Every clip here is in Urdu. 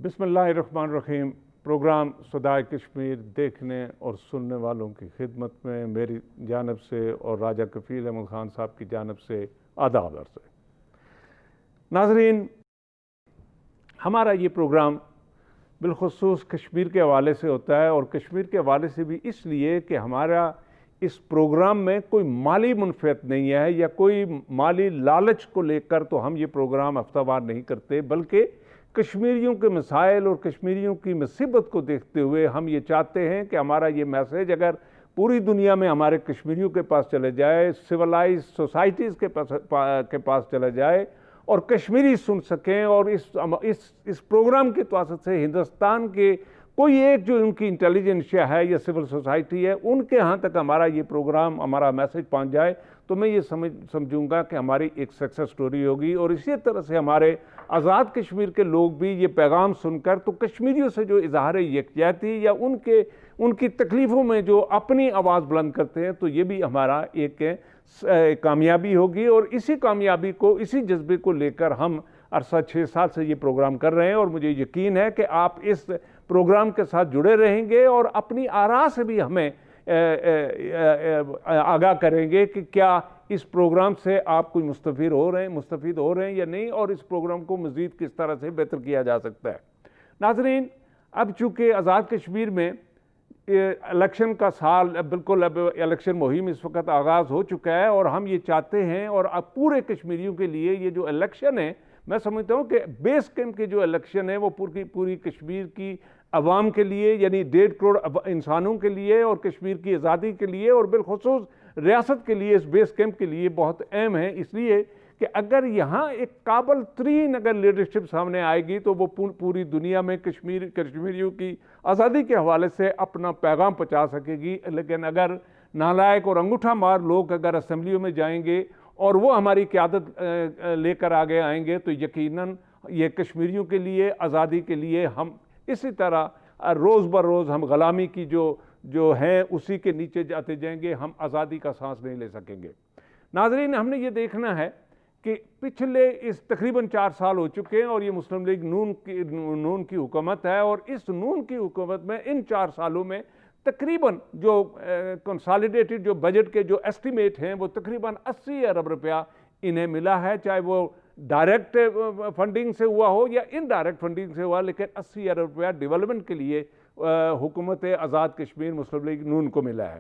بسم اللہ الرحمن الرحیم۔ پروگرام صدائے کشمیر دیکھنے اور سننے والوں کی خدمت میں میری جانب سے اور راجہ کفیل احمد خان صاحب کی جانب سے آداب عرض ہے۔ ناظرین، ہمارا یہ پروگرام بالخصوص کشمیر کے حوالے سے ہوتا ہے، اور کشمیر کے حوالے سے بھی اس لیے کہ ہمارا اس پروگرام میں کوئی مالی منفعت نہیں ہے یا کوئی مالی لالچ کو لے کر تو ہم یہ پروگرام ہفتہ وار نہیں کرتے، بلکہ کشمیریوں کے مسائل اور کشمیریوں کی مصیبت کو دیکھتے ہوئے ہم یہ چاہتے ہیں کہ ہمارا یہ میسیج اگر پوری دنیا میں ہمارے کشمیریوں کے پاس چلے جائے، سویلائز سوسائٹیز کے پاس چلا جائے اور کشمیری سن سکیں، اور اس پروگرام کے توسط سے ہندوستان کے کوئی ایک جو ان کی انٹیلیجنسیا ہے یا سول سوسائٹی ہے ان کے ہاں تک ہمارا یہ پروگرام، ہمارا میسیج پہنچ جائے تو میں یہ سمجھوں گا کہ ہماری ایک سکسیس سٹوری ہوگی۔ اور اسی طرح سے ہمارے آزاد کشمیر کے لوگ بھی یہ پیغام سن کر تو کشمیریوں سے جو اظہار یکجہتی یا ان کی تکلیفوں میں جو اپنی آواز بلند کرتے ہیں، تو یہ بھی ہمارا ایک کامیابی ہوگی، اور اسی کامیابی کو، اسی جذبے کو لے کر ہم عرصہ 6 سال سے یہ پروگرام کر رہے ہیں، اور مجھے یقین ہے کہ آپ اس پروگرام کے ساتھ جڑے رہیں گے اور اپنی آراء سے بھی ہمیں آگاہ کریں گے کہ کیا اس پروگرام سے آپ کوئی مستفید ہو رہے ہیں یا نہیں، اور اس پروگرام کو مزید کس طرح سے بہتر کیا جا سکتا ہے۔ ناظرین، اب چونکہ آزاد کشمیر میں الیکشن کا سال بالکل، اب الیکشن مہم اس وقت آغاز ہو چکا ہے، اور ہم یہ چاہتے ہیں، اور اب پورے کشمیریوں کے لیے یہ جو الیکشن ہے، میں سمجھتا ہوں کہ بیس کیمپ کی جو الیکشن ہے وہ پوری کشمیر کی عوام کے لیے، یعنی 1.5 کروڑ انسانوں کے لیے اور کشمیر کی آزادی کے لیے اور بالخصوص ریاست کے لیے، اس بیس کیمپ کے لیے بہت اہم ہے، اس لیے کہ اگر یہاں ایک قابل ترین اگر لیڈرشپ سامنے آئے گی تو وہ پوری دنیا میں کشمیریوں کی آزادی کے حوالے سے اپنا پیغام پہنچا سکے گی۔ لیکن اگر نالائق اور انگوٹھا مار لوگ اگر اسمبلیوں میں جائیں گے اور وہ ہماری قیادت لے کر آگے آئیں گے تو یقیناً یہ کشمیریوں کے لیے، آزادی کے لیے ہم اسی طرح روز بروز ہم غلامی کی جو ہیں اسی کے نیچے جاتے جائیں گے، ہم آزادی کا سانس نہیں لے سکیں گے۔ ناظرین، ہم نے یہ دیکھنا ہے کہ پچھلے اس تقریباً 4 سال ہو چکے ہیں، اور یہ مسلم لیگ نون کی حکومت ہے، اور اس نون کی حکومت میں ان 4 سالوں میں تقریباً جو کنسالیڈیٹڈ جو بجٹ کے جو ایسٹیمیٹ ہیں وہ تقریباً 80 ارب روپیہ انہیں ملا ہے، چاہے وہ ڈائریکٹ فنڈنگ سے ہوا ہو یا انڈائریکٹ فنڈنگ سے ہوا، لیکن 80 ارب روپیہ ڈیولپمنٹ کے لیے حکومت آزاد کشمیر مسلم لیگ نون کو ملا ہے۔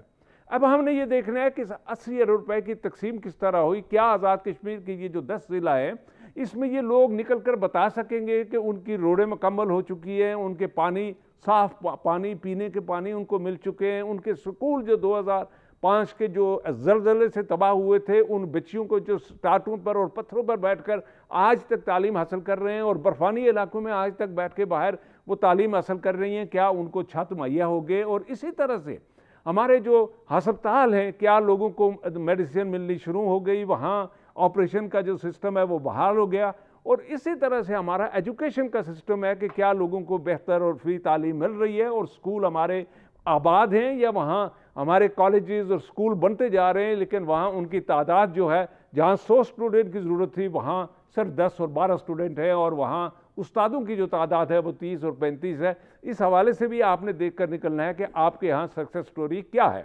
اب ہم نے یہ دیکھنا ہے کہ 80 ارب روپے کی تقسیم کس طرح ہوئی، کیا آزاد کشمیر کی یہ جو 10 ضلع ہیں اس میں یہ لوگ نکل کر بتا سکیں گے کہ ان کی روڈیں مکمل ہو چکی ہیں، ان کے پانی، صاف پانی، پینے کے پانی ان کو مل چکے ہیں، ان کے سکول جو 2005 کے جو زلزلے سے تباہ ہوئے تھے ان بچیوں کو جو ٹاٹوں پر اور پتھروں پر بیٹھ کر آج تک تعلیم حاصل کر رہے ہیں اور برفانی علاقوں میں آج تک بیٹھ کے باہر وہ تعلیم حاصل کر رہی ہیں، کیا ان کو چھت مہیا ہو گئے؟ اور اسی طرح سے ہمارے جو ہسپتال ہیں، کیا لوگوں کو میڈیسن ملنی شروع ہو گئی، وہاں آپریشن کا جو سسٹم ہے وہ بحال ہو گیا؟ اور اسی طرح سے ہمارا ایجوکیشن کا سسٹم ہے کہ کیا لوگوں کو بہتر اور فری تعلیم مل رہی ہے، اور سکول ہمارے آباد ہیں یا وہاں ہمارے کالجز اور سکول بنتے جا رہے ہیں لیکن وہاں ان کی تعداد جو ہے، جہاں 100 اسٹوڈنٹ کی ضرورت تھی وہاں صرف 10 اور 12 اسٹوڈنٹ ہیں، اور وہاں استادوں کی جو تعداد ہے وہ 30 اور 35 ہے۔ اس حوالے سے بھی آپ نے دیکھ کر نکلنا ہے کہ آپ کے ہاں سکسیس سٹوری کیا ہے۔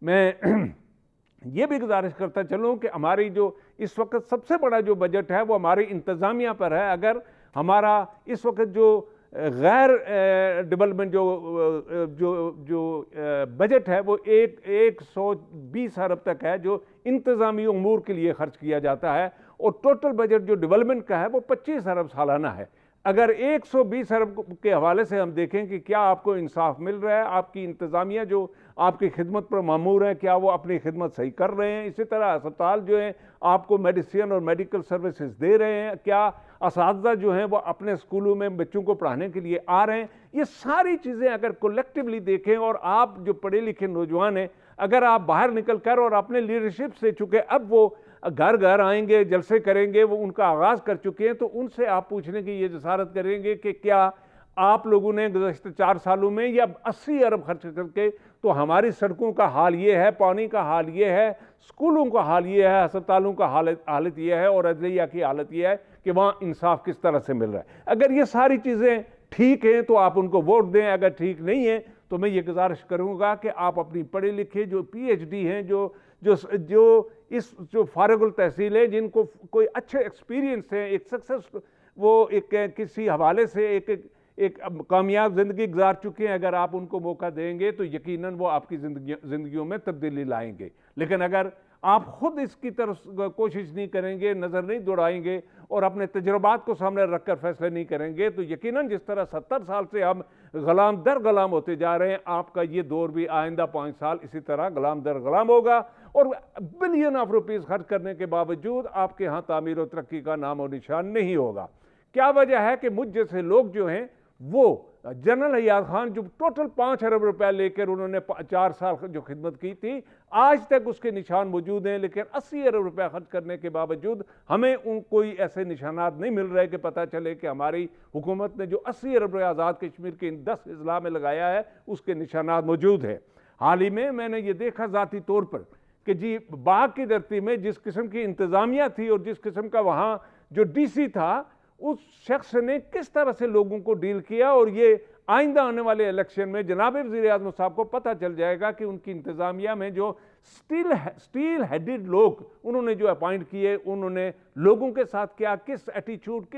میں یہ بھی گزارش کرتا چلوں کہ ہماری جو اس وقت سب سے بڑا جو بجٹ ہے وہ ہماری انتظامیہ پر ہے۔ اگر ہمارا اس وقت جو غیر ڈیولپمنٹ جو بجٹ ہے وہ 120 ارب تک ہے جو انتظامی امور کے لیے خرچ کیا جاتا ہے، اور ٹوٹل بجٹ جو ڈیولپمنٹ کا ہے وہ 25 ارب سالانہ ہے۔ اگر 120 ارب کے حوالے سے ہم دیکھیں کہ کیا آپ کو انصاف مل رہا ہے، آپ کی انتظامیہ جو آپ کی خدمت پر مامور ہے کیا وہ اپنی خدمت صحیح کر رہے ہیں، اسی طرح ہسپتال جو ہیں آپ کو میڈیسن اور میڈیکل سروسز دے رہے ہیں، کیا اساتذہ جو ہیں وہ اپنے اسکولوں میں بچوں کو پڑھانے کے لیے آ رہے ہیں، یہ ساری چیزیں اگر کولیکٹیولی دیکھیں، اور آپ جو پڑھے لکھے نوجوان ہیں اگر آپ باہر نکل کر اور اپنے لیڈرشپ سے، چونکہ اب وہ گھر گھر آئیں گے، جلسے کریں گے، وہ ان کا آغاز کر چکے ہیں، تو ان سے آپ پوچھنے کی یہ جسارت کریں گے کہ کیا آپ لوگوں نے گزشتہ 4 سالوں میں یا 80 ارب خرچ کر کے تو ہماری سڑکوں کا حال یہ ہے، پانی کا حال یہ ہے، سکولوں کا حال یہ ہے، ہسپتالوں کا حالت یہ ہے، اور عدلیہ کی حالت یہ ہے کہ وہاں انصاف کس طرح سے مل رہا ہے۔ اگر یہ ساری چیزیں ٹھیک ہیں تو آپ ان کو ووٹ دیں، اگر ٹھیک نہیں ہیں تو میں یہ گزارش کروں گا کہ آپ اپنی پڑھے لکھے جو پی ایچ ڈی ہیں، جو فارغ التحصیل ہیں، جن کو کوئی اچھے ایکسپیرینس ہیں، ایک سکسیس وہ ایک کسی حوالے سے ایک کامیاب زندگی گزار چکے ہیں، اگر آپ ان کو موقع دیں گے تو یقیناً وہ آپ کی زندگیوں میں تبدیلی لائیں گے۔ لیکن اگر آپ خود اس کی طرف کوشش نہیں کریں گے، نظر نہیں دوڑائیں گے اور اپنے تجربات کو سامنے رکھ کر فیصلے نہیں کریں گے تو یقیناً جس طرح 70 سال سے ہم غلام در غلام ہوتے جا رہے ہیں، آپ کا یہ دور بھی آئندہ 5 سال اسی طرح غلام در غلام ہوگا، اور بلین آف روپیز خرچ کرنے کے باوجود آپ کے ہاں تعمیر و ترقی کا نام و نشان نہیں ہوگا۔ کیا وجہ ہے کہ مجھ جیسے لوگ جو ہیں وہ جنرل حیات خان جو ٹوٹل 5 ارب روپے لے کر انہوں نے 4 سال جو خدمت کی تھی، آج تک اس کے نشان موجود ہیں، لیکن 80 ارب روپے خرچ کرنے کے باوجود ہمیں کوئی ایسے نشانات نہیں مل رہے کہ پتہ چلے کہ ہماری حکومت نے جو 80 ارب روپے آزاد کشمیر کے ان 10 اضلاع میں لگایا ہے اس کے نشانات موجود ہیں۔ حال ہی میں نے یہ دیکھا ذاتی طور پر کہ جی باغ کی دھرتی میں جس قسم کی انتظامیہ تھی اور جس قسم کا وہاں جو ڈی سی تھا، اس شخص نے کس طرح سے لوگوں کو ڈیل کیا، اور یہ آئندہ آنے والے الیکشن میں جناب وزیر اعظم صاحب کو پتہ چل جائے گا کہ ان کی انتظامیہ میں جو سٹیل ہیڈڈ لوگ انہوں نے جو اپائنٹ کیے، انہوں نے لوگوں کے ساتھ کیا، کس ایٹیچیوڈ،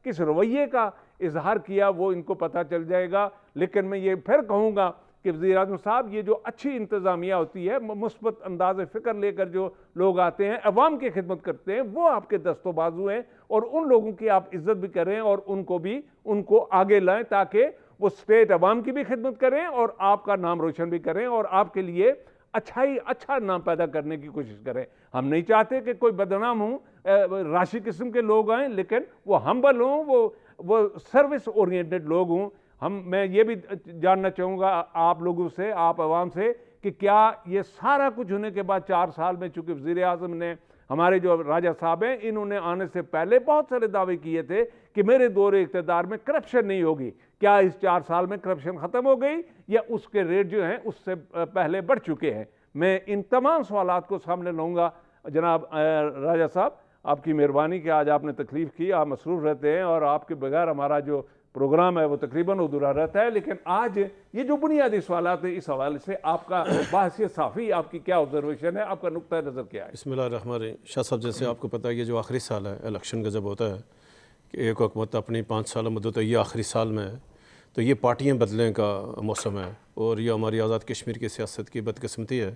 کس رویے کا اظہار کیا، وہ ان کو پتہ چل جائے گا۔ لیکن میں یہ پھر کہوں گا کہ وزیر اعظم صاحب، یہ جو اچھی انتظامیہ ہوتی ہے، مثبت انداز فکر لے کر جو لوگ آتے ہیں، عوام کی خدمت کرتے ہیں، وہ آپ کے دست و بازو ہیں، اور ان لوگوں کی آپ عزت بھی کریں اور ان کو آگے لائیں تاکہ وہ سٹیٹ عوام کی بھی خدمت کریں اور آپ کا نام روشن بھی کریں اور آپ کے لیے اچھا نام پیدا کرنے کی کوشش کریں۔ ہم نہیں چاہتے کہ کوئی بدنام ہوں، راشی قسم کے لوگ آئیں، لیکن وہ ہمبل ہوں، وہ سروس اورینٹڈ لوگ ہوں۔ میں یہ بھی جاننا چاہوں گا آپ لوگوں سے، آپ عوام سے، کہ کیا یہ سارا کچھ ہونے کے بعد 4 سال میں، چونکہ وزیر اعظم نے، ہمارے جو راجہ صاحب ہیں، انہوں نے آنے سے پہلے بہت سارے دعوے کیے تھے کہ میرے دور اقتدار میں کرپشن نہیں ہوگی، کیا اس 4 سال میں کرپشن ختم ہو گئی یا اس کے ریٹ جو ہیں اس سے پہلے بڑھ چکے ہیں؟ میں ان تمام سوالات کو سامنے لاؤں گا۔ جناب راجہ صاحب، آپ کی مہربانی کہ آج آپ نے تکلیف کی، آپ مصروف رہتے ہیں اور آپ کے بغیر ہمارا جو پروگرام ہے وہ تقریباً ادھورا رہتا ہے، لیکن آج یہ جو بنیادی سوالات ہیں، اس حوالے سے آپ کا بحثیت صحافی آپ کی کیا آبزرویشن ہے، آپ کا نقطہ نظر کیا ہے؟ بسم اللہ الرحمن الرحیم۔ شاہ صاحب، جیسے آپ کو پتہ ہے یہ جو آخری سال ہے الیکشن کا جب ہوتا ہے کہ ایک حکومت اپنی 5 سالہ مدت ہے، یہ آخری سال میں ہے، تو یہ پارٹیاں بدلنے کا موسم ہے، اور یہ ہماری آزاد کشمیر کی سیاست کی بدقسمتی ہے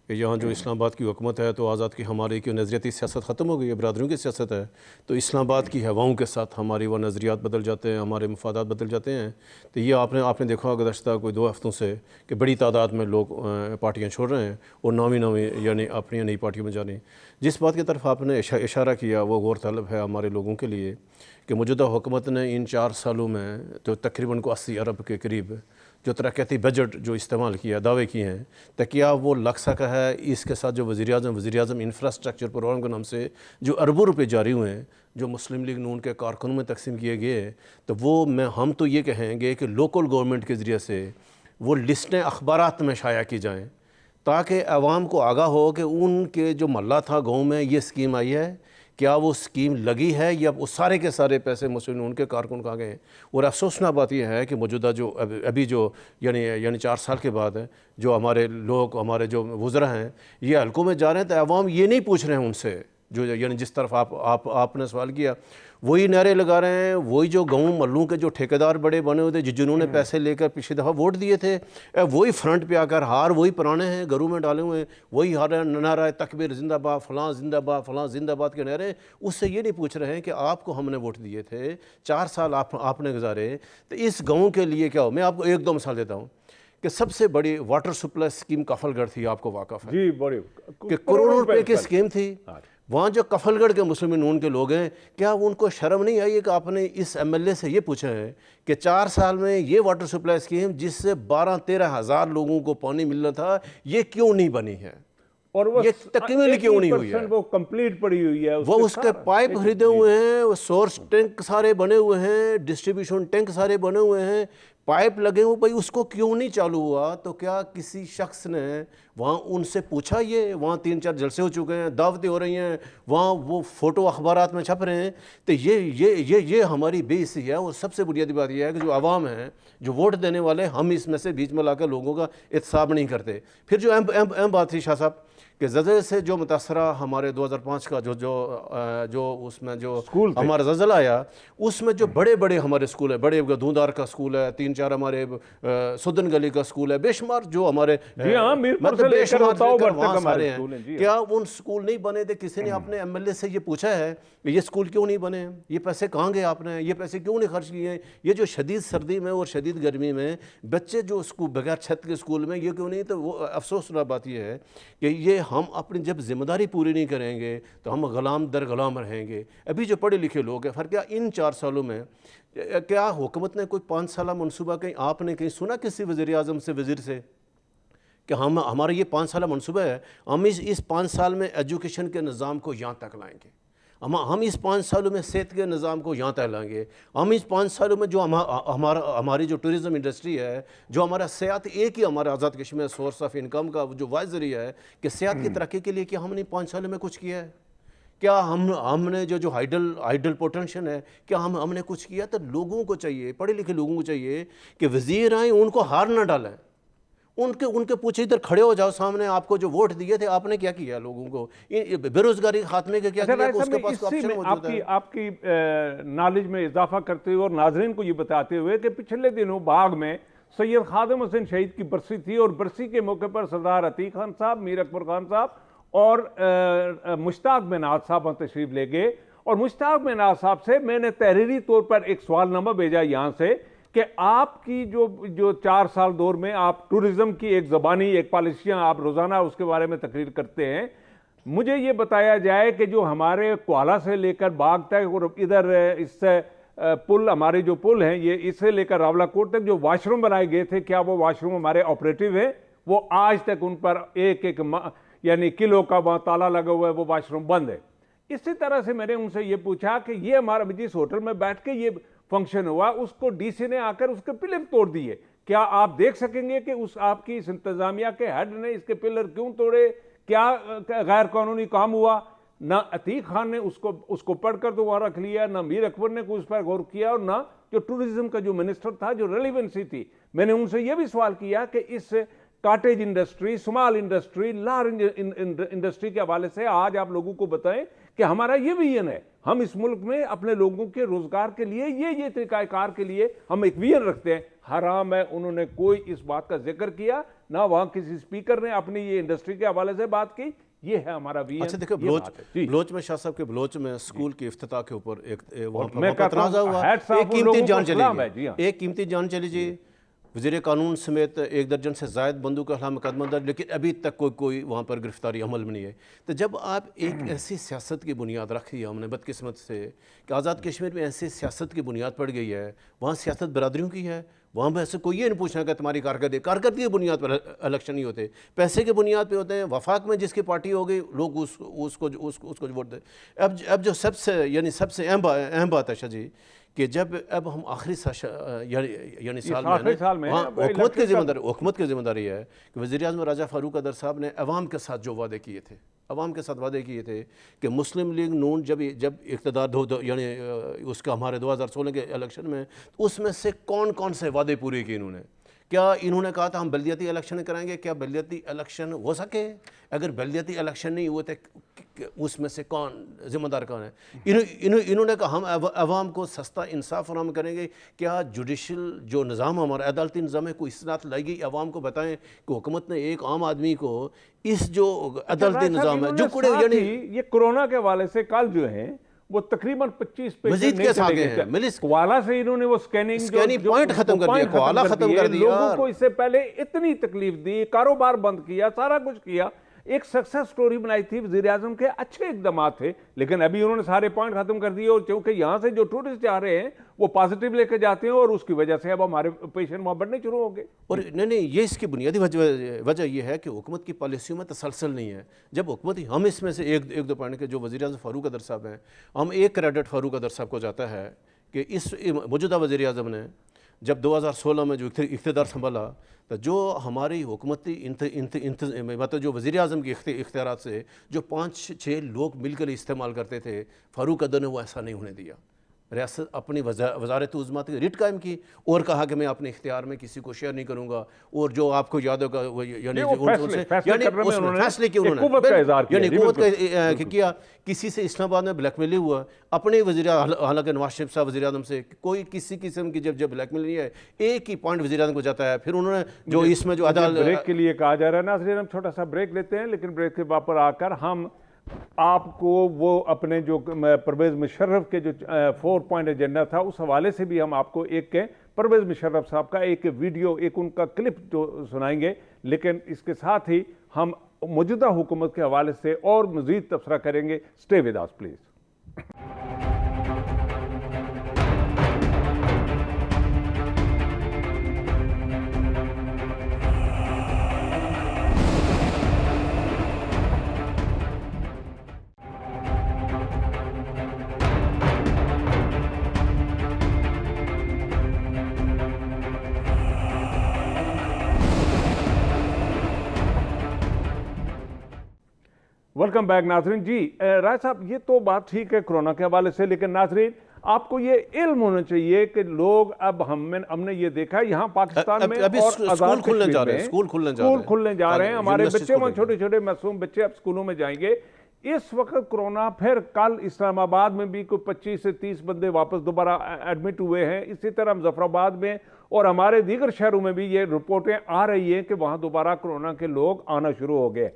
کہ یہاں جو اسلام آباد کی حکومت ہے تو آزاد کی ہماری کی نظریاتی سیاست ختم ہو گئی ہے، برادریوں کی سیاست ہے، تو اسلام آباد کی ہواؤں کے ساتھ ہماری وہ نظریات بدل جاتے ہیں، ہمارے مفادات بدل جاتے ہیں۔ تو یہ آپ نے دیکھا گزشتہ کوئی 2 ہفتوں سے کہ بڑی تعداد میں لوگ پارٹیاں چھوڑ رہے ہیں اور نویں یعنی اپنی نئی پارٹیوں میں جانے۔ جس بات کی طرف آپ نے اشارہ کیا وہ غور طلب ہے ہمارے لوگوں کے لیے کہ موجودہ حکومت نے ان 4 سالوں میں تو تقریباً 80 ارب کے قریب جو ترقیاتی بجٹ جو استعمال کیا، دعوے کیے ہیں، تو کیا وہ لگ سکا ہے؟ اس کے ساتھ جو وزیر اعظم انفراسٹرکچر پروگرام کے نام سے جو اربوں روپے جاری ہوئے ہیں، جو مسلم لیگ نون کے کارکنوں میں تقسیم کیے گئے، تو وہ ہم تو یہ کہیں گے کہ لوکل گورنمنٹ کے ذریعے سے وہ لسٹیں اخبارات میں شائع کی جائیں تاکہ عوام کو آگاہ ہو کہ ان کے جو محلہ تھا، گاؤں میں یہ اسکیم آئی ہے، کیا وہ اسکیم لگی ہے یا وہ سارے کے سارے پیسے مسلم ان کے کارکن کہاں گئے ہیں۔ اور افسوسناک بات یہ ہے کہ موجودہ جو ابھی جو یعنی 4 سال کے بعد جو ہمارے لوگ، ہمارے جو وزراء ہیں، یہ حلقوں میں جا رہے ہیں تو عوام یہ نہیں پوچھ رہے ہیں ان سے، جو یعنی جس طرف آپ نے سوال کیا، وہی نعرے لگا رہے ہیں، وہی جو گاؤں محلوں کے جو ٹھیکیدار بڑے بنے ہوئے تھے جنہوں نے پیسے لے کر پچھلی دفعہ ووٹ دیے تھے، وہی فرنٹ پہ آ کر ہار وہی پرانے ہیں، گھروں میں ڈالے ہوئے ہیں، وہی نعرہ تکبیر زندہ باد، فلاں زندہ باد، فلاں زندہ باد کے نعرے، اس سے یہ نہیں پوچھ رہے ہیں کہ آپ کو ہم نے ووٹ دیے تھے، 4 سال آپ نے گزارے، تو اس گاؤں کے لیے کیا ہو۔ میں آپ کو 1-2 مثال دیتا ہوں کہ سب سے بڑی واٹر سپلائی اسکیم کفل گڑھ تھی، آپ کو واقف ہے جی، بڑی کہ کروڑوں روپے کی اسکیم تھی۔ وہاں جو کفل گڑھ کے مسلم نون کے لوگ ہیں، کیا ان کو شرم نہیں آئی کہ آپ نے اس ایم ایل اے سے یہ پوچھا ہے کہ 4 سال میں یہ واٹر سپلائی اسکیم جس سے 12-13 ہزار لوگوں کو پانی ملنا تھا، یہ کیوں نہیں بنی ہے، اور وہ یہ تکمیل کیوں نہیں ہوئی ہے؟ وہ کمپلیٹ پڑی ہوئی ہے، وہ اس کے پائپ خریدے ہوئے ہیں، وہ سورس ٹینک سارے بنے ہوئے ہیں، ڈسٹریبیوشن ٹینک سارے بنے ہوئے ہیں، پائپ لگے ہوئے بھائی اس کو کیوں نہیں چالو ہوا؟ تو کیا کسی شخص نے وہاں ان سے پوچھا؟ یہ وہاں 3-4 جلسے ہو چکے ہیں، دعوتیں ہو رہی ہیں، وہاں وہ فوٹو اخبارات میں چھپ رہے ہیں، تو یہ ہماری بے حسی ہے۔ اور سب سے بنیادی بات یہ ہے کہ جو عوام ہیں، جو ووٹ دینے والے، ہم اس میں سے بیچ میں لا کر لوگوں کا احتساب نہیں کرتے۔ پھر جو اہم بات تھی شاہ صاحب کہ زلزلے سے جو متاثرہ ہمارے 2005 کا جو اس میں جو ہمارا زلزلہ آیا، اس میں جو بڑے بڑے ہمارے اسکول ہیں، بڑے دھوندار کا اسکول ہے، 3-4 ہمارے سدن گلی کا اسکول ہے، بے شمار جو ہمارے مطلب بے شمار وہاں سارے ہیں، کیا ان اسکول نہیں بنے تھے؟ کسی نے اپنے ایم ایل اے سے یہ پوچھا ہے کہ یہ اسکول کیوں نہیں بنے؟ یہ پیسے کہاں گئے آپ نے؟ یہ پیسے کیوں نہیں خرچ کیے؟ یہ جو شدید سردی میں اور شدید گرمی میں بچے جو بغیر چھت کے اسکول میں، یہ کیوں نہیں؟ تو وہ افسوسناک بات یہ ہے کہ یہ ہم اپنی جب ذمہ داری پوری نہیں کریں گے تو ہم غلام در غلام رہیں گے۔ ابھی جو پڑھے لکھے لوگ ہیں، فرق کیا ان 4 سالوں میں کیا حکومت نے کوئی 5 سالہ منصوبہ کہیں آپ نے کہیں سنا کسی وزیر اعظم سے، وزیر سے کہ ہمارا یہ 5 سالہ منصوبہ ہے، ہم اس 5 سال میں ایجوکیشن کے نظام کو یہاں تک لائیں گے، ہم اس 5 سالوں میں صحت کے نظام کو یہاں تک لائیں گے، ہم اس 5 سالوں میں جو ہماری جو ٹورزم انڈسٹری ہے، جو ہمارا سیاحت، ایک ہی ہمارا Azad Kashmir source of income کا جو واحد ذریعہ ہے کہ سیاحت کی ترقی کے لیے کیا ہم نے 5 سالوں میں کچھ کیا ہے؟ کیا ہم نے جو ہائیڈل پوٹینشل ہے، کیا ہم نے کچھ کیا؟ تو لوگوں کو چاہیے، پڑھے لکھے لوگوں کو چاہیے کہ وزیر آئیں ان کو ہار نہ ڈالیں، ان کے پوچھے ادھر کھڑے ہو جاؤ سامنے، آپ کو جو ووٹ دیے تھے آپ نے کیا کیا لوگوں کو؟ بے روزگاری خاتمے کے کیا کیا؟ اس کے پاس آپشن موجود ہے۔ آپ کی نالج میں اضافہ کرتے ہوئے اور ناظرین کو یہ بتاتے ہوئے کہ پچھلے دنوں باغ میں سید خادم حسین شہید کی برسی تھی، اور برسی کے موقع پر سردار عتیق خان صاحب، میر اکبر خان صاحب اور مشتاق بن ناز صاحب تشریف لے گئے، اور مشتاق بن ناز صاحب سے میں نے تحریری طور پر ایک سوال نامہ بھیجا یہاں سے کہ آپ کی جو 4 سال دور میں آپ ٹورزم کی ایک زبانی ایک پالیسیاں آپ روزانہ اس کے بارے میں تقریر کرتے ہیں، مجھے یہ بتایا جائے کہ جو ہمارے کوالہ سے لے کر باغ تک اور ادھر اس سے پل، ہمارے جو پل ہیں یہ اس سے لے کر راولہ کوٹ تک جو واش روم بنائے گئے تھے، کیا وہ واش روم ہمارے آپریٹیو ہیں؟ وہ آج تک ان پر ایک یعنی کلو کا وہاں تالا لگا ہوا ہے، وہ واش روم بند ہے۔ اسی طرح سے میں نے ان سے یہ پوچھا کہ یہ ہمارا جس ہوٹل میں بیٹھ کے یہ فنکشن ہوا، اس کو ڈی سی نے آ کر اس کے پلر توڑ دیے، کیا آپ دیکھ سکیں گے کہ آپ کی اس انتظامیہ کے ہیڈ نے اس کے پلر کیوں توڑے؟ کیا غیر قانونی کام ہوا؟ نہ عتیق خان نے اس کو پڑھ کر تو وہاں رکھ لیا، نہ میر اکبر نے کوئی اس پر غور کیا، اور نہ جو ٹورزم کا جو منسٹر تھا، جو ریلیونسی تھی۔ میں نے ان سے یہ بھی سوال کیا کہ اس cottage industry, small industry, large industry کے حوالے سے آج آپ لوگوں کو بتائیں کہ ہمارا یہ ویژن ہے، ہم اس ملک میں اپنے لوگوں کے روزگار کے لیے یہ طریقہ کار کے لیے ہم ایک ویژن رکھتے ہیں۔ حرام ہے انہوں نے کوئی اس بات کا ذکر کیا، نہ وہاں کسی اسپیکر نے اپنی یہ انڈسٹری کے حوالے سے بات کی۔ یہ ہے ہمارا ویژن۔ اچھا دیکھو، بلوچ میں شاہ صاحب کے بلوچ میں اسکول کی افتتاح کے اوپر وہاں پر تنازع ہوا، ایک قیمتی جان چلی گئی، وزیر قانون سمیت 1 درجن سے زائد بندوں کے خلاف مقدمہ درج، لیکن ابھی تک کوئی وہاں پر گرفتاری عمل میں نہیں ہے۔ تو جب آپ ایک ایسی سیاست کی بنیاد رکھی ہے ہم نے بدقسمت سے کہ آزاد کشمیر میں ایسی سیاست کی بنیاد پڑ گئی ہے، وہاں سیاست برادریوں کی ہے، وہاں پہ ایسے کوئی یہ نہیں پوچھنا کہ تمہاری کارکردگی کی بنیاد پر الیکشن نہیں ہوتے، پیسے کی بنیاد پہ ہوتے ہیں۔ وفاق میں جس کی پارٹی ہو گئی لوگ اس کو ووٹ دیں۔ اب جو سب سے اہم بات ہے شاہ جی کہ جب اب ہم آخری یعنی سال میں حکومت کی ذمہ داری ہے کہ وزیر اعظم راجہ فاروق قدر صاحب نے عوام کے ساتھ جو وعدے کیے تھے کہ مسلم لیگ نون جب اقتدار یعنی اس کا ہمارے 2016 کے الیکشن میں، اس میں سے کون سے وعدے پورے کیے انہوں نے؟ کیا انہوں نے کہا تھا ہم بلدیاتی الیکشن کریں گے؟ کیا بلدیاتی الیکشن ہو سکے؟ اگر بلدیاتی الیکشن نہیں ہوئے تو اس میں سے ذمہ دار کون ہے؟ انہوں نے کہا ہم عوام کو سستا انصاف فراہم کریں گے۔ کیا جوڈیشل جو نظام ہمارا عدالتی نظام ہے کوئی اصلاحات لائے گی؟ عوام کو بتائیں کہ حکومت نے ایک عام آدمی کو اس جو عدالتی نظام ہے جو کڑے یعنی یہ کرونا کے حوالے سے کل جو ہے وہ تقریباً 25 مزید کیس آگے ہیں، کوالہ سے انہوں نے وہ سکیننگ پوائنٹ ختم کر دیا، کوالہ ختم کر دیا، لوگوں کو اس سے پہلے اتنی تکلیف دی، کاروبار بند کیا، سارا کچھ کیا، ایک سکسس سٹوری بنائی تھی وزیر اعظم کے، اچھے اقدامات تھے، لیکن ابھی انہوں نے سارے پوائنٹ ختم کر دیے، اور چونکہ یہاں سے جو ٹورسٹ جا رہے ہیں وہ پازیٹیو لے کے جاتے ہیں، اور اس کی وجہ سے اب ہمارے پیشنٹ وہاں بڑھنے شروع ہو گئے۔ اور نہیں یہ اس کی بنیادی وجہ یہ ہے کہ حکومت کی پالیسیوں میں تسلسل نہیں ہے۔ جب حکومت ہم اس میں سے ایک دو پوائنٹ کے جو وزیر اعظم فاروق قدر صاحب ہیں، ہم ایک کریڈٹ فاروق قدر صاحب کو جاتا ہے کہ اس موجودہ وزیر اعظم نے جب 2016 میں جو اقتدار سنبھالا تو جو ہماری حکومتی مطلب جو وزیر اعظم کے اختیارات سے جو 5-6 لوگ مل کر استعمال کرتے تھے، فاروق عبدو نے وہ ایسا نہیں ہونے دیا. ریاست اپنی وزارت عظمیٰ کی ریٹ قائم کی اور کہا کہ میں اپنے اختیار میں کسی کو شیئر نہیں کروں گا. اور جو آپ کو یاد ہوگا فیصلے کیے انہوں نے قوت کا کیا. کسی سے اسلام آباد میں بلیک میل ہوا اپنے وزیر، حالانکہ نواز شریف صاحب وزیر اعظم سے کوئی کسی قسم کی جب بلیک میل نہیں ہے، ایک ہی پوائنٹ وزیر اعظم کو جاتا ہے. پھر انہوں نے جو اس میں جو عدالت بریک کے لیے کہا جا رہا ہے. ناظرین ہم چھوٹا سا بریک لیتے ہیں، لیکن بریک کے بعد پر آ کر ہم آپ کو وہ اپنے جو پرویز مشرف کے جو 4 پوائنٹ ایجنڈا تھا اس حوالے سے بھی ہم آپ کو ایک پرویز مشرف صاحب کا ایک ویڈیو، ایک ان کا کلپ جو سنائیں گے. لیکن اس کے ساتھ ہی ہم موجودہ حکومت کے حوالے سے اور مزید تبصرہ کریں گے. Stay with us please. Welcome back ناظرین. جی رائے صاحب، یہ تو بات ٹھیک ہے کرونا کے حوالے سے، لیکن ناظرین آپ کو یہ علم ہونا چاہیے کہ لوگ اب ہم نے یہ دیکھا یہاں پاکستان میں اور اسکول کھلنے جا رہے ہیں. ہمارے بچے وہاں چھوٹے چھوٹے معصوم بچے اب اسکولوں میں جائیں گے. اس وقت کرونا پھر کل اسلام آباد میں بھی کوئی 25 سے 30 بندے واپس دوبارہ ایڈمٹ ہوئے ہیں. اسی طرح مظفر آباد میں اور ہمارے دیگر شہروں میں بھی یہ رپورٹیں آ رہی ہیں کہ وہاں دوبارہ کرونا کے لوگ آنا شروع ہو گئے.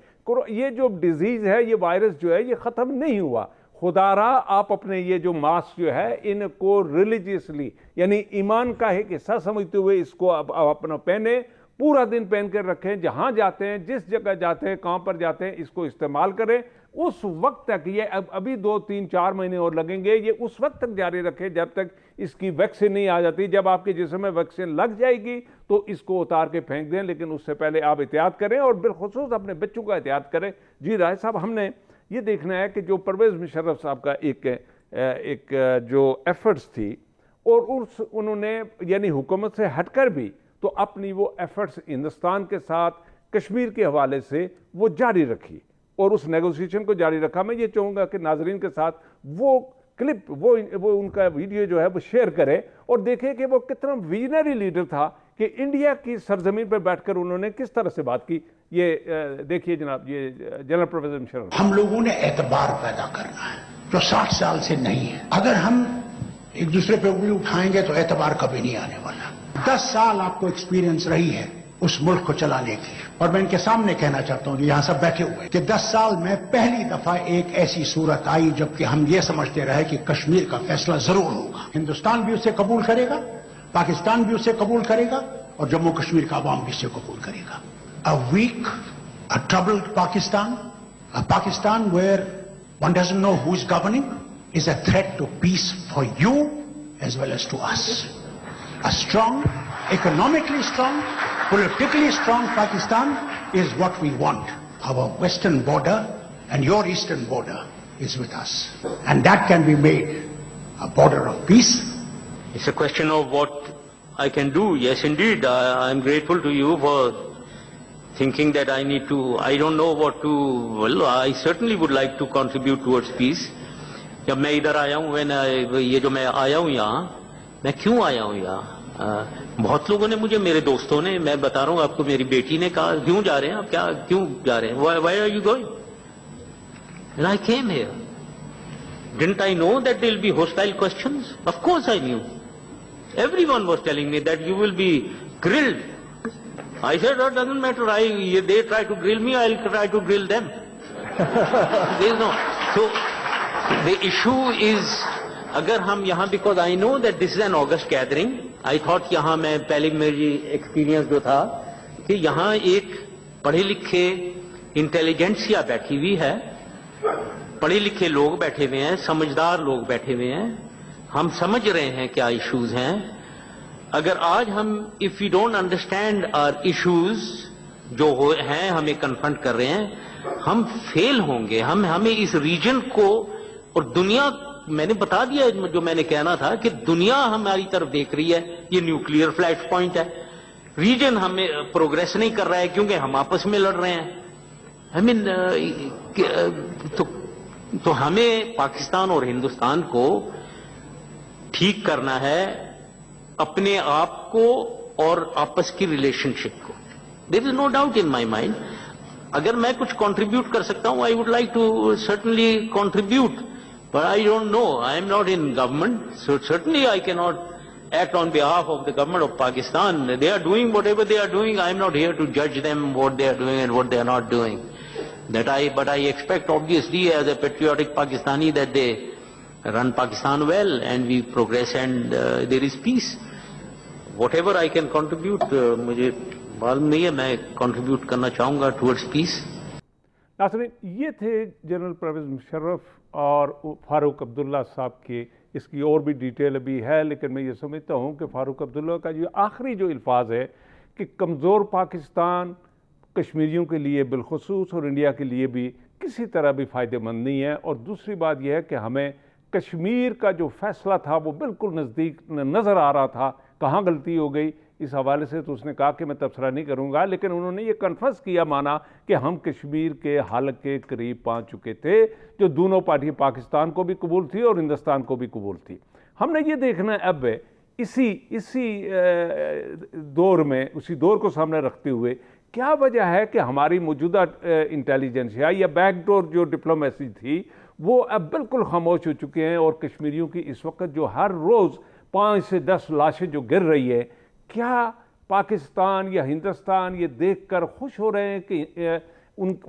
یہ جو ڈیزیز ہے، یہ وائرس جو ہے، یہ ختم نہیں ہوا. خدا را آپ اپنے یہ جو ماسک جو ہے ان کو ریلیجیسلی یعنی ایمان کا ایک حصہ سمجھتے ہوئے اس کو اپنا پہنے، پورا دن پہن کر رکھیں. جہاں جاتے ہیں، جس جگہ جاتے ہیں، کہاں پر جاتے ہیں، اس کو استعمال کریں. اس وقت تک یہ ابھی 2-3-4 مہینے اور لگیں گے، یہ اس وقت تک جاری رکھیں جب تک اس کی ویکسین نہیں آ جاتی. جب آپ کے جسم میں ویکسین لگ جائے گی تو اس کو اتار کے پھینک دیں، لیکن اس سے پہلے آپ احتیاط کریں اور بالخصوص اپنے بچوں کا احتیاط کریں. جی رائے صاحب، ہم نے یہ دیکھنا ہے کہ جو پرویز مشرف صاحب کا ایک جو ایفرٹس تھی اور انہوں نے یعنی حکومت سے ہٹ کر بھی تو اپنی وہ ایفرٹس ہندوستان کے ساتھ کشمیر کے حوالے سے وہ جاری رکھی اور اس نیگوسیشن کو جاری رکھا. میں یہ چاہوں گا کہ ناظرین کے ساتھ وہ کلپ، وہ ان کا ویڈیو جو ہے وہ شیئر کرے اور دیکھیں کہ وہ کتنا ویژنری لیڈر تھا کہ انڈیا کی سرزمین پر بیٹھ کر انہوں نے کس طرح سے بات کی. یہ دیکھیے جناب، یہ جنرل پروفیسر مشرف. ہم لوگوں نے اعتبار پیدا کرنا ہے جو 60 سال سے نہیں ہے. اگر ہم ایک دوسرے پہ انگلی اٹھائیں گے تو اعتبار کبھی نہیں آنے والا. 10 سال آپ کو ایکسپیرینس رہی ہے اس ملک کو چلانے کی، اور میں ان کے سامنے کہنا چاہتا ہوں کہ یہاں سب بیٹھے ہوئے کہ 10 سال میں پہلی دفعہ ایک ایسی صورت آئی جبکہ ہم یہ سمجھتے رہے کہ کشمیر کا فیصلہ ضرور ہوگا. ہندوستان بھی اسے قبول کرے گا، پاکستان بھی اسے قبول کرے گا اور جموں کشمیر کا عوام بھی اسے قبول کرے گا. A weak, a troubled Pakistan, a Pakistan where one doesn't know who is governing, is a threat to peace for you as well as to us. A strong, economically strong, politically strong Pakistan is what we want. Our western border and your eastern border is with us. And that can be made a border of peace. It's a question of what I can do. Yes, indeed. I'm grateful to you for thinking that I need to, I don't know what to, well, I certainly would like to contribute towards peace. جب میں ادھر آیا ہوں، یہ جو میں آیا ہوں یہاں، میں کیوں آیا ہوں یہاں؟ بہت لوگوں نے مجھے، میرے دوستوں نے، میں بتا رہا ہوں آپ کو، میری بیٹی نے کہا کیوں جا رہے ہیں آپ، کیوں جا رہے ہیں؟ Why are you going? And I came here. Didn't I know that there will be hostile questions? Of course I knew. Everyone was telling me that you will be grilled. I said, that doesn't matter. They try to grill me, I'll try to grill them. There is no. So the issue is, اگر ہم یہاں, because I know that this is an August gathering, I thought یہاں میں پہلے میری ایکسپیرینس جو تھا کہ یہاں ایک پڑھے لکھے انٹیلیجنسیا بیٹھی ہوئی ہے, پڑھے لکھے لوگ بیٹھے ہوئے ہیں, سمجھدار لوگ بیٹھے ہوئے ہیں, ہم سمجھ رہے ہیں کیا ایشوز ہیں. اگر آج ہم if we don't understand our issues جو ہیں ہمیں کنفرنٹ کر رہے ہیں, ہم فیل ہوں گے. ہمیں اس ریجن کو اور دنیا میں نے بتا دیا جو میں نے کہنا تھا کہ دنیا ہماری طرف دیکھ رہی ہے, یہ نیوکلیئر فلیش پوائنٹ ہے. ریجن ہمیں پروگریس نہیں کر رہا ہے کیونکہ ہم آپس میں لڑ رہے ہیں. تو ہمیں پاکستان اور ہندوستان کو ٹھیک کرنا ہے, اپنے آپ کو اور آپس کی ریلیشن شپ کو. دیر از no doubt in my mind, اگر میں کچھ کنٹریبیوٹ کر سکتا ہوں, I would like to certainly contribute, but I don't know, I am not in government, so certainly I can not act on behalf of the government of Pakistan. They are doing whatever they are doing. I am not here to judge them what they are doing and what they are not doing. But I expect obviously as a patriotic Pakistani that they run Pakistan well and we progress and there is peace. Whatever I can contribute, مجھے معلوم نہیں ہے, میں contribute کرنا چاہوں گا towards peace. ناظرین, یہ تھے جنرل پرویز مشرف اور فاروق عبداللہ صاحب کے. اس کی اور بھی ڈیٹیل ابھی ہے, لیکن میں یہ سمجھتا ہوں کہ فاروق عبداللہ کا جو آخری جو الفاظ ہے کہ کمزور پاکستان کشمیریوں کے لیے بالخصوص اور انڈیا کے لیے بھی کسی طرح بھی فائدہ مند نہیں ہے. اور دوسری بات یہ ہے کہ ہمیں کشمیر کا جو فیصلہ تھا وہ بالکل نزدیک نظر آ رہا تھا, کہاں غلطی ہو گئی اس حوالے سے تو اس نے کہا کہ میں تبصرہ نہیں کروں گا, لیکن انہوں نے یہ کنفرس کیا مانا کہ ہم کشمیر کے حل کے قریب پہنچ چکے تھے, جو دونوں پارٹیاں پاکستان کو بھی قبول تھی اور ہندوستان کو بھی قبول تھی. ہم نے یہ دیکھنا ہے اب اسی دور میں, اسی دور کو سامنے رکھتے ہوئے کیا وجہ ہے کہ ہماری موجودہ انٹیلیجنسیا یا بیک ڈور جو ڈپلومیسی تھی وہ اب بالکل خاموش ہو چکے ہیں, اور کشمیریوں کی اس وقت جو ہر روز 5 سے 10 لاشیں جو گر رہی ہے, کیا پاکستان یا ہندوستان یہ دیکھ کر خوش ہو رہے ہیں کہ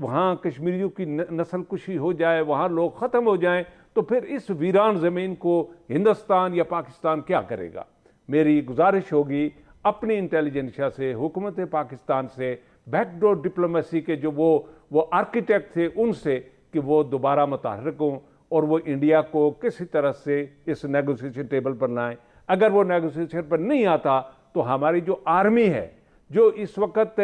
وہاں کشمیریوں کی نسل کشی ہو جائے, وہاں لوگ ختم ہو جائیں, تو پھر اس ویران زمین کو ہندوستان یا پاکستان کیا کرے گا؟ میری گزارش ہوگی اپنی انٹیلیجنسیا سے, حکومت پاکستان سے, بیک ڈور ڈپلومیسی کے جو وہ آرکیٹیکٹ تھے ان سے, کہ وہ دوبارہ متحرک ہوں اور وہ انڈیا کو کسی طرح سے اس نیگوسیشن ٹیبل پر لائیں. اگر وہ نیگوسیشن پر نہیں آتا تو ہماری جو آرمی ہے جو اس وقت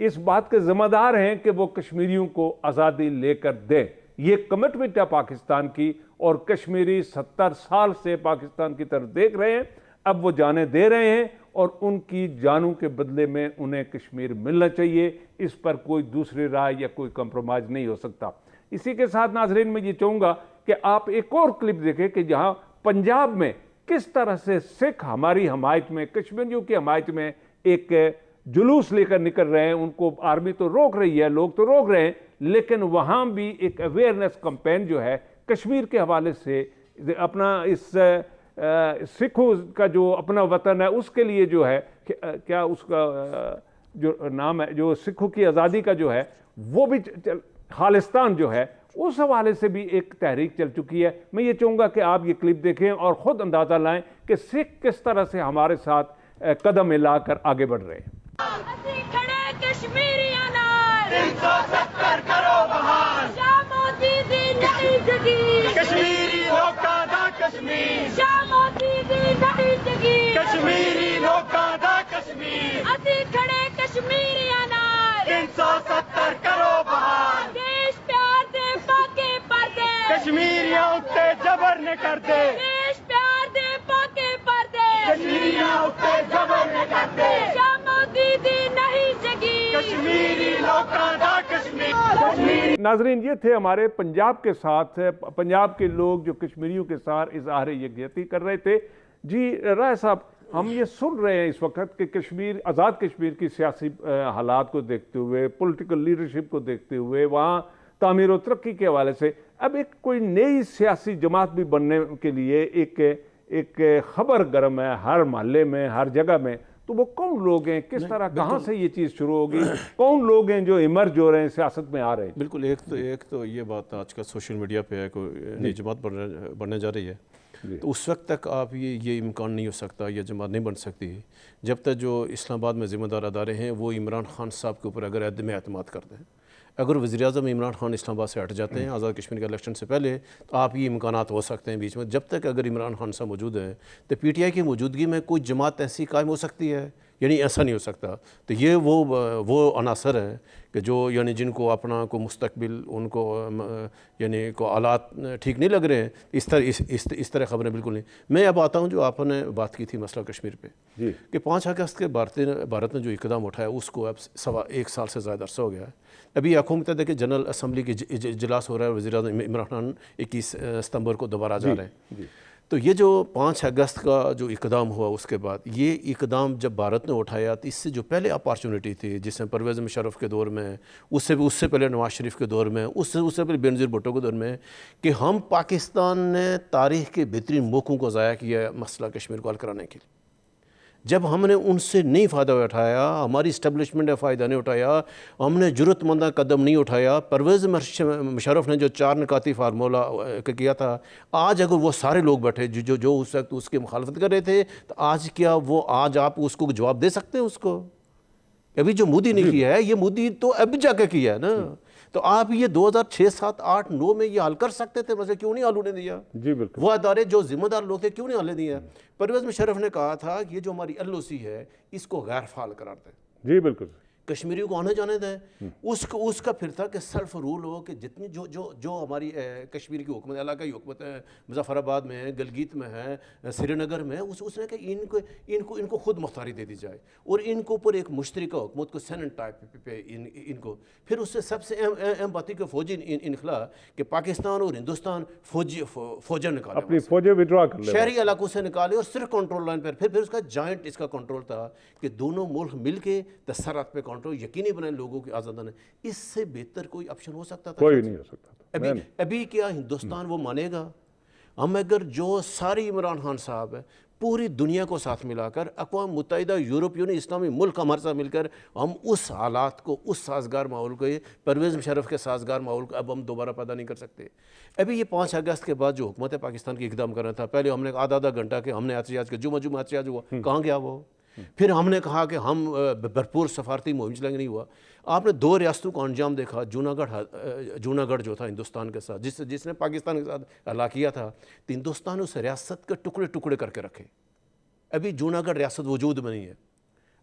اس بات کے ذمہ دار ہیں کہ وہ کشمیریوں کو آزادی لے کر دے, یہ کمٹمنٹ ہے پاکستان کی, اور کشمیری 70 سال سے پاکستان کی طرف دیکھ رہے ہیں, اب وہ جانیں دے رہے ہیں, اور ان کی جانوں کے بدلے میں انہیں کشمیر ملنا چاہیے. اس پر کوئی دوسری رائے یا کوئی کمپرومائز نہیں ہو سکتا. اسی کے ساتھ ناظرین میں یہ چاہوں گا کہ آپ ایک اور کلپ دیکھیں کہ جہاں پنجاب میں کس طرح سے سکھ ہماری حمایت میں, کشمیریوں کی حمایت میں ایک جلوس لے کر نکل رہے ہیں. ان کو آرمی تو روک رہی ہے, لوگ تو روک رہے ہیں, لیکن وہاں بھی ایک اویئرنیس کمپین جو ہے کشمیر کے حوالے سے, اپنا اس سکھوں کا جو اپنا وطن ہے اس کے لیے جو ہے, کیا اس کا جو نام ہے, جو سکھوں کی آزادی کا جو ہے وہ بھی خالستان جو ہے, اس حوالے سے بھی ایک تحریک چل چکی ہے. میں یہ چاہوں گا کہ آپ یہ کلپ دیکھیں اور خود اندازہ لائیں کہ سکھ کس طرح سے ہمارے ساتھ قدم ملا کر آگے بڑھ رہے ہیں. ناظرین, یہ تھے ہمارے پنجاب کے ساتھ, پنجاب کے لوگ جو کشمیریوں کے ساتھ اظہار یکجہتی کر رہے تھے. جی رائے صاحب, ہم یہ سن رہے ہیں اس وقت کہ کشمیر, آزاد کشمیر کی سیاسی حالات کو دیکھتے ہوئے, پولیٹیکل لیڈرشپ کو دیکھتے ہوئے, وہاں تعمیر و ترقی کے حوالے سے اب ایک کوئی نئی سیاسی جماعت بھی بننے کے لیے ایک خبر گرم ہے ہر محلے میں, ہر جگہ میں. تو وہ کون لوگ ہیں, کس طرح, کہاں سے یہ چیز شروع ہوگی, کون لوگ ہیں جو ایمرج ہو رہے ہیں, سیاست میں آ رہے ہیں؟ بالکل, ایک تو یہ بات آج کل سوشل میڈیا پہ ہے, کوئی نئی جماعت بننے جا رہی ہے, تو اس وقت تک آپ یہ امکان نہیں ہو سکتا, یہ جماعت نہیں بن سکتی جب تک جو اسلام آباد میں ذمہ دار ادارے ہیں وہ عمران خان صاحب کے اوپر اگر عدم اعتماد کرتے ہیں. اگر وزیر اعظم عمران خان اسلام آباد سے ہٹ جاتے ہیں آزاد کشمیر کے الیکشن سے پہلے, تو آپ یہ امکانات ہو سکتے ہیں بیچ میں. جب تک اگر عمران خان صاحب موجود ہیں تو پی ٹی آئی کی موجودگی میں کوئی جماعت ایسی قائم ہو سکتی ہے یعنی ایسا نہیں ہو سکتا. تو یہ وہ عناصر ہیں کہ جو یعنی جن کو اپنا کو مستقبل ان کو یعنی کو حالات ٹھیک نہیں لگ رہے ہیں, اس طرح خبریں بالکل نہیں. میں اب آتا ہوں جو آپ نے بات کی تھی مسئلہ کشمیر پہ, کہ 5 اگست کے بھارت نے جو اقدام اٹھایا اس کو اب 1 سال سے زیادہ عرصہ ہو گیا ہے. ابھی اقوام متحدہ کے جنرل اسمبلی کی اجلاس ہو رہا ہے, وزیر اعظم عمران خان 21 ستمبر کو دوبارہ جا رہے ہیں. تو یہ جو 5 اگست کا جو اقدام ہوا اس کے بعد یہ اقدام جب بھارت نے اٹھایا تو اس سے جو پہلے اپارچونٹی تھی جس میں پرویز مشرف کے دور میں, اس سے پہلے نواز شریف کے دور میں, اس سے پہلے بے نظیر بھٹو کے دور میں, کہ ہم پاکستان نے تاریخ کے بہترین موقعوں کو ضائع کیا مسئلہ کشمیر کو حل کرانے کے لیے. جب ہم نے ان سے نہیں فائدہ اٹھایا, ہماری اسٹیبلشمنٹ نے فائدہ نہیں اٹھایا, ہم نے جرأت مندانہ قدم نہیں اٹھایا, پرویز مشرف نے جو 4 نکاتی فارمولہ کیا تھا, آج اگر وہ سارے لوگ بیٹھے جو اس وقت اس کی مخالفت کر رہے تھے, تو آج کیا وہ آج آپ اس کو جواب دے سکتے ہیں اس کو؟ ابھی جو مودی نے کیا ہے, یہ مودی تو ابھی جا کے کیا ہے نا. تو آپ یہ 2006, 7, 8, 9 میں یہ حل کر سکتے تھے, مسئلہ کیوں نہیں حل ہونے دیا؟ جی بالکل. وہ ادارے جو ذمہ دار لوگ تھے کیوں نہیں حل دیا؟ پرویز مشرف نے کہا تھا کہ یہ جو ہماری LOC ہے اس کو غیر فعال قرار دیں. جی بالکل. کشمیریوں کو آنے جانے دیں. اس کا پھر تھا کہ سیلف رول ہو, کہ جتنی جو ہماری کشمیر کی حکومت, علاقائی حکومت ہے, مظفر آباد میں ہے, گلگیت میں ہے, سری نگر میں ہے, اس نے کہا ان کو خود مختاری دے دی جائے, اور ان کو اوپر ایک مشترکہ حکومت کو سینٹ ٹائپ پہ ان کو. پھر اس سے سب سے اہم بات کہ فوجی انخلا, کہ پاکستان اور ہندوستان فوجیں نکالے, اپنی فوجیں وڈرا کر لیں, شہری علاقوں سے نکالے, اور صرف کنٹرول لائن پر. پھر اس کا جوائنٹ اس کا کنٹرول تھا کہ دونوں ملک مل کے سرحد پہ کنٹرول یقینی بنائیں لوگوں کی آزادانہ. اس سے بہتر کوئی آپشن ہو سکتا تھا؟ کوئی نہیں ہو سکتا تھا. ابھی کیا ہندوستان وہ مانے گا؟ ہم اگر جو ساری عمران خان صاحب ہے پوری دنیا کو ساتھ ملا کر, اقوام متحدہ, یورپ یونین, اسلامی ملک ہمارے ساتھ مل کر, ہم اس حالات کو, اس سازگار ماحول کو, پرویز مشرف کے سازگار ماحول کو اب ہم دوبارہ پیدا نہیں کر سکتے. ابھی یہ 5 اگست کے بعد جو حکومت پاکستان کی اقدام کرنا تھا, پہلے ہم نے آدھا گھنٹہ کہ ہم نے احتجاج کیا, جمعہ احتجاج ہوا, کہاں گیا وہ؟ پھر ہم نے کہا کہ ہم بھرپور سفارتی مہم چلائیں گے, نہیں ہوا. آپ نے 2 ریاستوں کا انجام دیکھا, جوناگڑھ جو تھا ہندوستان کے ساتھ, جس نے پاکستان کے ساتھ ہلا کیا تھا, تو ہندوستان نے اس ریاست کے ٹکڑے کر کے رکھے. ابھی جوناگڑھ ریاست وجود میں نہیں ہے.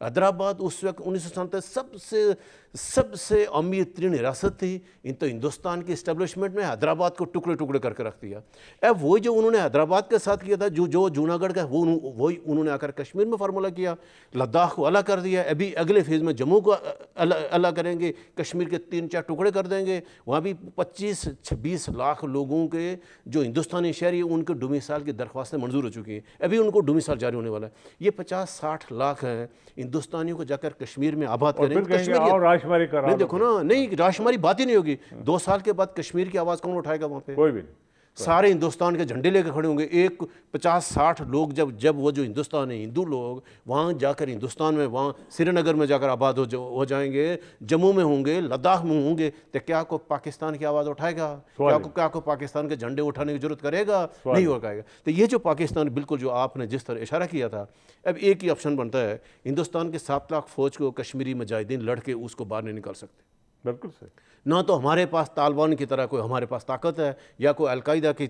حیدرآباد اس وقت 1997 سب سے امیر ترین ریاست تھی, تو ہندوستان کی اسٹیبلشمنٹ میں حیدرآباد کو ٹکڑے کر کے رکھ دیا. اب وہی جو انہوں نے حیدرآباد کے ساتھ کیا تھا, جو جوناگڑھ کا, وہی انہوں نے آ کر کشمیر میں فارمولہ کیا, لداخ کو الگ کر دیا. ابھی اگلے فیز میں جموں کو الگ کریں گے, کشمیر کے 3-4 ٹکڑے کر دیں گے. وہاں بھی 25-26 لاکھ لوگوں کے جو ہندوستانی شہری ہیں ان کے ڈومیسائل کی درخواستیں منظور ہو چکی ہیں. ابھی ان کو ڈومیسائل جاری ہونے والا ہے. یہ 50-60 لاکھ ہیں ہندوستانیوں کو جا کر کشمیر میں آباد کریں گے. نہیں دیکھو نا, نہیں راشماری بات ہی نہیں ہوگی. 2 سال کے بعد کشمیر کی آواز کون اٹھائے گا وہاں پہ؟ کوئی بھی نہیں. سارے ہندوستان کے جھنڈے لے کے کھڑے ہوں گے. ایک 50-60 لوگ جب وہ جو ہندوستان ہے, ہندو لوگ وہاں جا کر ہندوستان میں, وہاں سری نگر میں جا کر آباد ہو جائیں گے, جموں میں ہوں گے, لداخ میں ہوں گے, تو کیا کو پاکستان کی آواز اٹھائے گا؟ کیا کو پاکستان کے جھنڈے اٹھانے کی ضرورت کرے گا؟ نہیں ہو پائے گا. تو یہ جو پاکستان, بالکل جو آپ نے جس طرح اشارہ کیا تھا, اب ایک ہی آپشن بنتا ہے, ہندوستان کے 7 لاکھ فوج کو کشمیری مجاہدین لڑ کے اس کو باہر نہیں نکال سکتے. بالکل صحیح. نہ تو ہمارے پاس طالبان کی طرح کوئی ہمارے پاس طاقت ہے, یا کوئی القاعدہ کی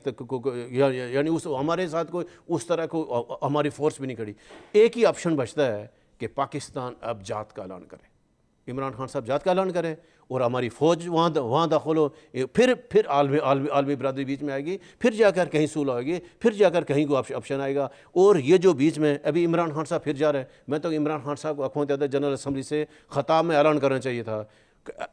یعنی ہمارے ساتھ کوئی اس طرح کو ہماری فورس بھی نہیں کھڑی. ایک ہی آپشن بچتا ہے کہ پاکستان اب جات کا اعلان کرے, عمران خان صاحب جات کا اعلان کریں, اور ہماری فوج وہاں داخل ہو. پھر عالمی برادری بیچ میں آئے گی, پھر جا کر کہیں صلح ہوئے گی, پھر جا کر کہیں کو آپشن آئے گا. اور یہ جو بیچ میں ابھی عمران خان صاحب پھر جا رہے ہیں, میں تو عمران خان صاحب کو اقوام متحدہ جنرل اسمبلی سے خطاب میں اعلان کرنا چاہیے تھا,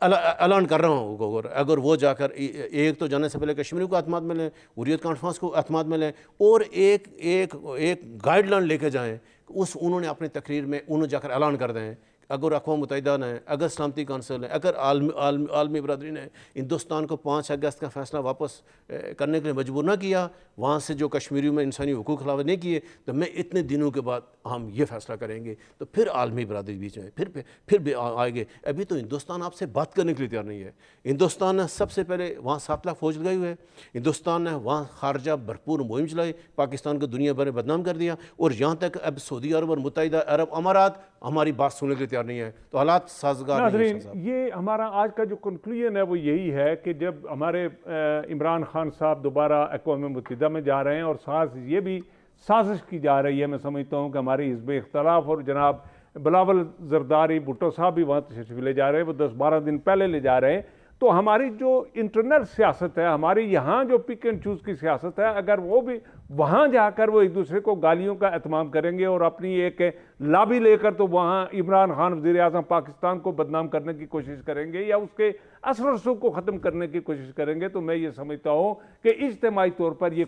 اعلان کر رہا ہوں. اگر وہ جا کر ایک تو جانے سے پہلے کشمیری کو اعتماد میں لیں, حریت کانفرنس کو اعتماد میں لیں, اور ایک گائیڈ لائن لے کے جائیں. انہوں نے اپنی تقریر میں انہوں جا کر اعلان کر دیں. اگر اقوام متحدہ نے, اگر سلامتی کونسل نے, اگر عالمی برادری نے ہندوستان کو 5 اگست کا فیصلہ واپس کرنے کے لیے مجبور نہ کیا, وہاں سے جو کشمیریوں میں انسانی حقوق خلاف نہیں کیے, تو میں اتنے دنوں کے بعد ہم یہ فیصلہ کریں گے. تو پھر عالمی برادری بیچ میں پھر بھی آئے گے. ابھی تو ہندوستان آپ سے بات کرنے کے لیے تیار نہیں ہے. ہندوستان نے سب سے پہلے وہاں 7 لاکھ فوج لگائی ہوئے, ہندوستان نے وہاں خارجہ بھرپور مہم چلائی, پاکستان کو دنیا بھر میں بدنام کر دیا, اور یہاں تک اب سعودی عرب اور متحدہ عرب امارات ہماری بات سننے کے لیے تیار نہیں ہے. تو حالات سازگار نہیں ہیں. یہ ہمارا آج کا جو کنکلوژن ہے وہ یہی ہے کہ جب ہمارے عمران خان صاحب دوبارہ اقوام متحدہ میں جا رہے ہیں, اور ساتھ یہ بھی سازش کی جا رہی ہے, میں سمجھتا ہوں کہ ہماری حزب اختلاف اور جناب بلاول زرداری بھٹو صاحب بھی وہاں تشریف لے جا رہے ہیں، وہ 10-12 دن پہلے لے جا رہے ہیں. تو ہماری جو انٹرنل سیاست ہے، ہماری یہاں جو پک اینڈ چوز کی سیاست ہے، اگر وہ بھی وہاں جا کر وہ ایک دوسرے کو گالیوں کا اہتمام کریں گے اور اپنی ایک لابی لے کر تو وہاں عمران خان وزیر اعظم پاکستان کو بدنام کرنے کی کوشش کریں گے یا اس کے اثر و رسوخ کو ختم کرنے کی کوشش کریں گے، تو میں یہ سمجھتا ہوں کہ اجتماعی طور پر یہ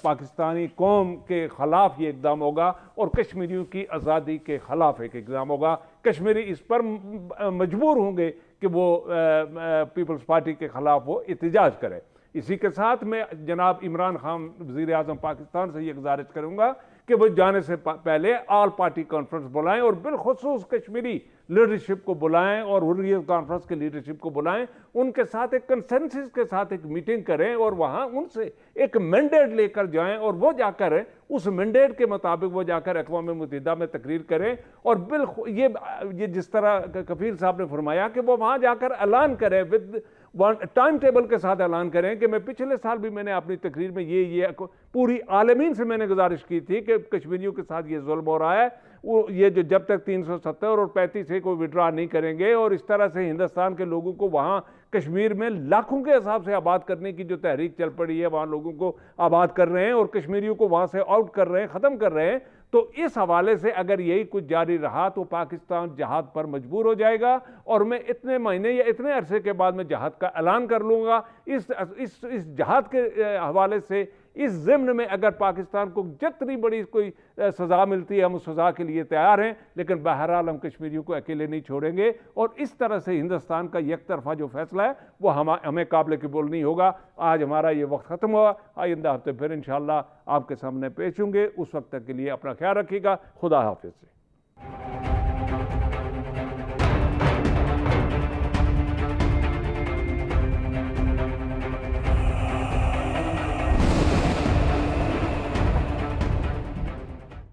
پاکستانی قوم کے خلاف یہ اقدام ہوگا اور کشمیریوں کی آزادی کے خلاف ایک اقدام ہوگا. کشمیری اس پر مجبور ہوں گے کہ وہ پیپلز پارٹی کے خلاف وہ احتجاج کرے. اسی کے ساتھ میں جناب عمران خان وزیر اعظم پاکستان سے یہ گزارش کروں گا کہ وہ جانے سے پہلے آل پارٹی کانفرنس بلائیں اور بالخصوص کشمیری لیڈرشپ کو بلائیں اور حریت کانفرنس کے لیڈرشپ کو بلائیں، ان کے ساتھ ایک کنسنسس کے ساتھ ایک میٹنگ کریں اور وہاں ان سے ایک مینڈیٹ لے کر جائیں اور وہ جا کر اس مینڈیٹ کے مطابق وہ جا کر اقوام متحدہ میں تقریر کریں. اور یہ جس طرح کفیل صاحب نے فرمایا کہ وہ وہاں جا کر اعلان کریں، ٹائم ٹیبل کے ساتھ اعلان کریں کہ میں پچھلے سال بھی میں نے اپنی تقریر میں یہ پوری عالمین سے میں نے گزارش کی تھی کہ کشمیریوں کے ساتھ یہ ظلم ہو رہا ہے، یہ جو جب تک 370 اور 35 سے کوئی وڈرا نہیں کریں گے اور اس طرح سے ہندوستان کے لوگوں کو وہاں کشمیر میں لاکھوں کے حساب سے آباد کرنے کی جو تحریک چل پڑی ہے، وہاں لوگوں کو آباد کر رہے ہیں اور کشمیریوں کو وہاں سے آؤٹ کر رہے ہیں، ختم کر رہے ہیں. تو اس حوالے سے اگر یہی کچھ جاری رہا تو پاکستان جہاد پر مجبور ہو جائے گا اور میں اتنے مہینے یا اتنے عرصے کے بعد میں جہاد کا اعلان کر لوں گا. اس جہاد کے حوالے سے اس ضمن میں اگر پاکستان کو جتنی بڑی کوئی سزا ملتی ہے ہم اس سزا کے لیے تیار ہیں، لیکن بہرحال ہم کشمیریوں کو اکیلے نہیں چھوڑیں گے اور اس طرح سے ہندوستان کا یک طرفہ جو فیصلہ ہے وہ ہمیں قابل قبول نہیں ہوگا. آج ہمارا یہ وقت ختم ہوا، آئندہ ہفتے پھر انشاءاللہ آپ کے سامنے پیش ہوں گے. اس وقت تک کے لیے اپنا خیال رکھیے گا. خدا حافظ.